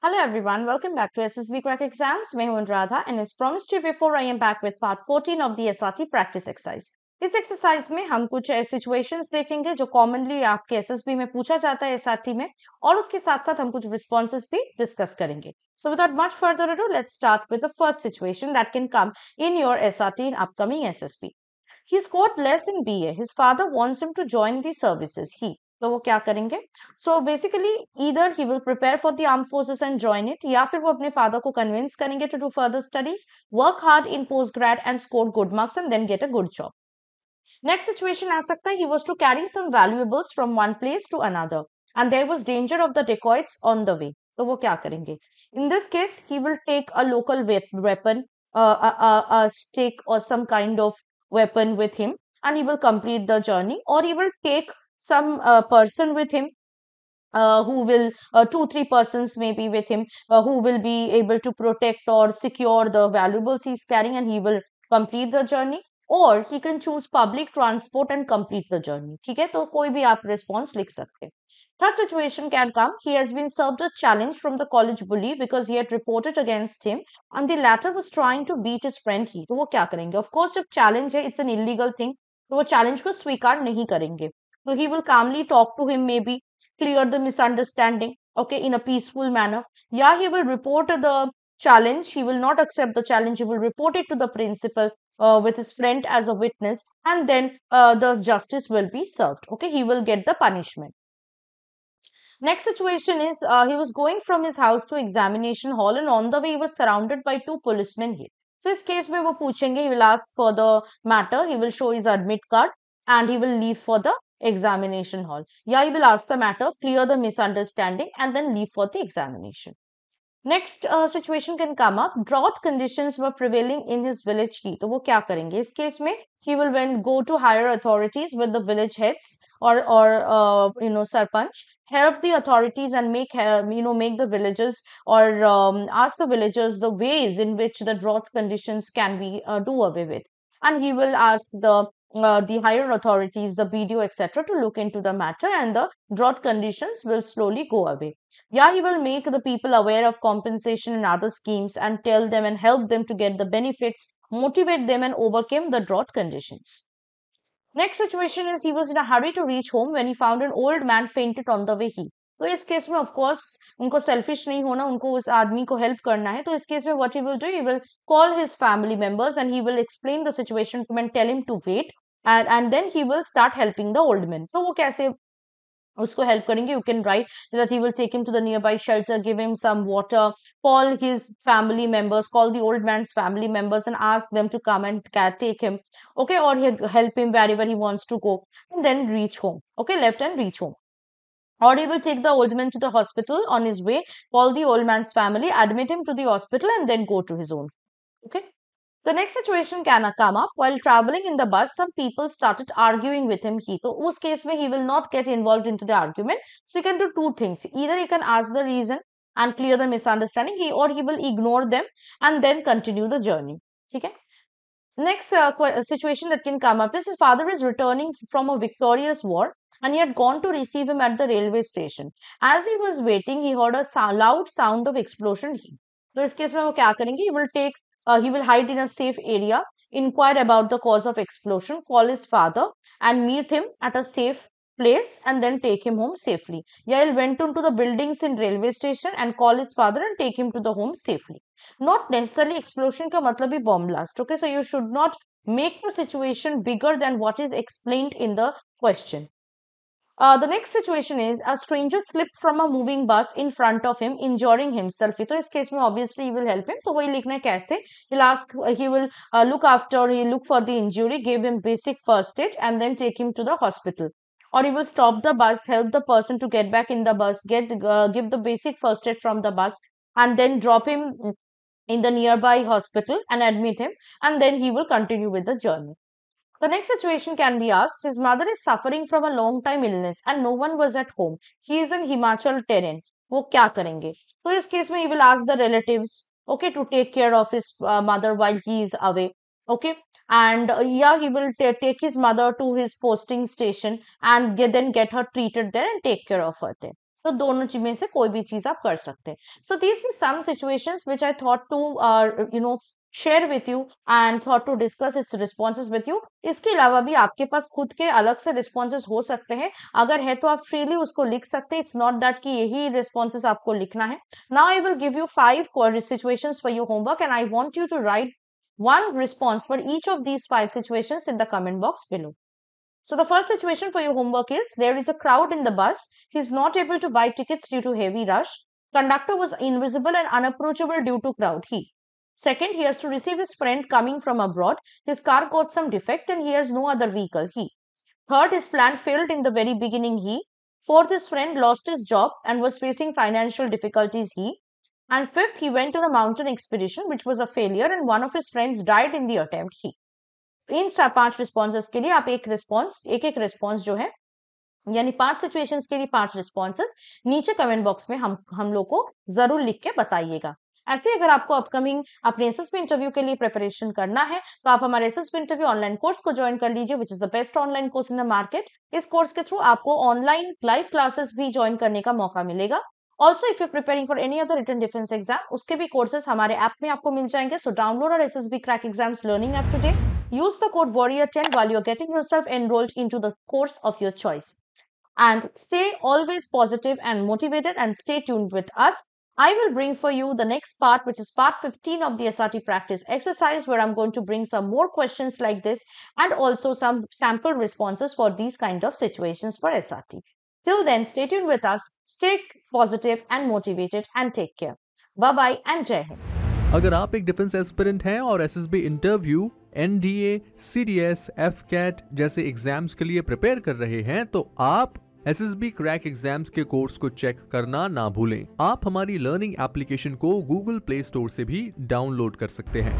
Hello everyone, welcome back to SSB Crack Exams. मैं हूं Anuradha and as promised to you before, I am back with part 14 of the SRT practice exercise. इस exercise में हम कुछ situations देखेंगे जो commonly आपके एसएसबी में पूछा जाता है एसआरटी में, और उसके साथ साथ हम कुछ रिस्पॉन्सेस भी डिस्कस करेंगे. So without much further ado, let's start with the first situation that can come in your SRT in upcoming SSB. He scored less in BA. His father wants him to join the services. तो वो क्या करेंगे? So basically either he will prepare for the arm forces and join it, या फिर वो अपने father को convince करेंगे to do further studies, work hard in post grad and score good marks and then get a good job. Next situation आ सकता है, he was to carry some valuables from one place to another and there was danger of the dacoits on the वे. तो वो क्या करेंगे? In this case he will take a local weapon, a stick or some kind of weapon with him, and he will complete the journey, or he will take some person with him, who will 2-3 persons may be with him, who will be able to protect or secure the valuables he's carrying, and he will complete the journey. Or he can choose public transport and complete the journey. ठीक है, तो कोई भी आप response लिख सकते हैं. Third situation can come. He has been served a challenge from the college bully because he had reported against him, and the latter was trying to beat his friend. ही तो वो क्या करेंगे? Of course, जब challenge है, it's an illegal thing, तो वो challenge को स्वीकार नहीं करेंगे. So he will calmly talk to him, maybe clear the misunderstanding, okay, in a peaceful manner. Yeah, he will report the challenge. He will not accept the challenge. He will report it to the principal with his friend as a witness, and then the justice will be served. Okay, he will get the punishment. Next situation is, he was going from his house to examination hall, and on the way he was surrounded by two policemen here. So इस case में वो पूछेंगे, he will ask for the matter, he will show his admit card, and he will leave for the examination hall. Yeah, he will ask the matter, clear the misunderstanding, and then leave for the examination. Next situation can come up. Drought conditions were prevailing in his village की, तो वो क्या करेंगे? इस case में he will when go to higher authorities with the village heads or sarpanch, help the authorities and make the villagers, or ask the villagers the ways in which the drought conditions can be do away with, and he will ask the higher authorities, the BDO, etc., to look into the matter, and the drought conditions will slowly go away. Yeah, he will make the people aware of compensation and other schemes, and tell them and help them to get the benefits, motivate them, and overcome the drought conditions. Next situation is, he was in a hurry to reach home when he found an old man fainted on the way. तो इस case में of course उनको selfish नहीं होना, उनको उस आदमी को हेल्प करना है. तो इस केस में what he will do, he will call his family members and he will explain the situation to and tell him to wait, and then he will start helping the old man. तो वो कैसे उसको help करेंगे? You can write that he will take him to the nearby shelter, give him some water, call his family members, call the old man's family members, and ask them to come and take him, okay, or he'll help him wherever he wants to go, and then reach home, okay, left and reach home. Or he will take the old man to the hospital on his way, call the old man's family, admit him to the hospital, and then go to his own. Okay. The next situation can come up. While traveling in the bus, some people started arguing with him. So, उस case में he will not get involved into the argument. So, he can do two things. Either he can ask the reason and clear the misunderstanding, or he will ignore them and then continue the journey. Okay. Next situation that can come up is, his father is returning from a victorious war, and he had gone to receive him at the railway station. As he was waiting, he heard a loud sound of explosion. So, इस case में वो क्या करेंगे? He will hide in a safe area, inquire about the cause of explosion, call his father, and meet him at a safe place, and then take him home safely. Yael went into the buildings in railway station and call his father and take him to the home safely. Not necessarily explosion का मतलब ही bomb blast. Okay, so you should not make the situation bigger than what is explained in the question. The next situation is, a stranger slipped from a moving bus in front of him, injuring himself. तो इस case में obviously he will help him. तो वही लिखना है कैसे? He will look for the injury, give him basic first aid, and then take him to the hospital. Or he will stop the bus, help the person to get back in the bus, give the basic first aid from the bus, and then drop him in the nearby hospital and admit him, and then he will continue with the journey. The next situation can be asked, his mother is suffering from a long time illness and no one was at home. He is in Himachal terrain. वो क्या करेंगे? तो इस case में he will ask the relatives, okay, to take care of his mother while he is away. Okay, and yeah, he will take his mother to his posting station and then get her treated there and take care of her there. तो दोनों में से कोई भी चीज आप कर सकते हैं. So these were some situations which I thought to share with you and thought to discuss its responses with you. इसके अलावा भी आपके पास खुद के अलग से रिस्पॉन्सेज हो सकते हैं. अगर है तो आप फ्रीली उसको लिख सकते हैं. इट्स नॉट दैट कि यही रिस्पॉन्सेज आपको लिखना है. Now I will give you 5 situations for your homework and I want you to write one response for each of these 5 situations in the comment box below. So the first situation for your homework is, there is a crowd in the bus. He is not able to buy tickets due to heavy rush. Conductor was invisible and unapproachable due to crowd. Second, he has to receive his friend coming from abroad. His car got some defect and he has no other vehicle. Third, his plan failed in the very beginning. Fourth, his friend lost his job and was facing financial difficulties. And fifth, he went to the mountain expedition, which was a failure, and one of his friends died in the attempt. In 5 responses के लिए आप एक response जो है, यानी 5 situations के लिए 5 responses नीचे कमेंट बॉक्स में हम लोग को जरूर लिख के बताइएगा. ऐसे अगर आपको अपकमिंग अपने एसएसबी इंटरव्यू के लिए प्रिपरेशन करना है तो आप हमारे एसएसबी इंटरव्यू ऑनलाइन कोर्स को ज्वाइन कर लीजिए, which is the best online course in the market. इस कोर्स के थ्रू आपको ऑनलाइन लाइव क्लासेस भी ज्वाइन करने का मौका मिलेगा. Also, if you're preparing for any other written defense exam, उसके भी courses हमारे ऐप में आपको मिल जाएंगे. So download our SSB Crack Exams learning app today. Use the code Warrior10 while you're getting yourself enrolled into the course of your choice. And stay always positive and motivated, and stay tuned with us. I will bring for you the next part, which is part 15 of the SRT practice exercise, where I'm going to bring some more questions like this and also some sample responses for these kind of situations for SRT. Till then, stay tuned with us, stay positive and motivated, and take care. Bye-bye and Jai Hind. अगर आप एक defence aspirant हैं और SSB interview, NDA, CDS, AFCAT जैसे exams के लिए prepare कर रहे हैं तो आप एसएसबी क्रैक एग्जाम्स के कोर्स को चेक करना ना भूलें. आप हमारी लर्निंग एप्लीकेशन को गूगल प्ले स्टोर से भी डाउनलोड कर सकते हैं.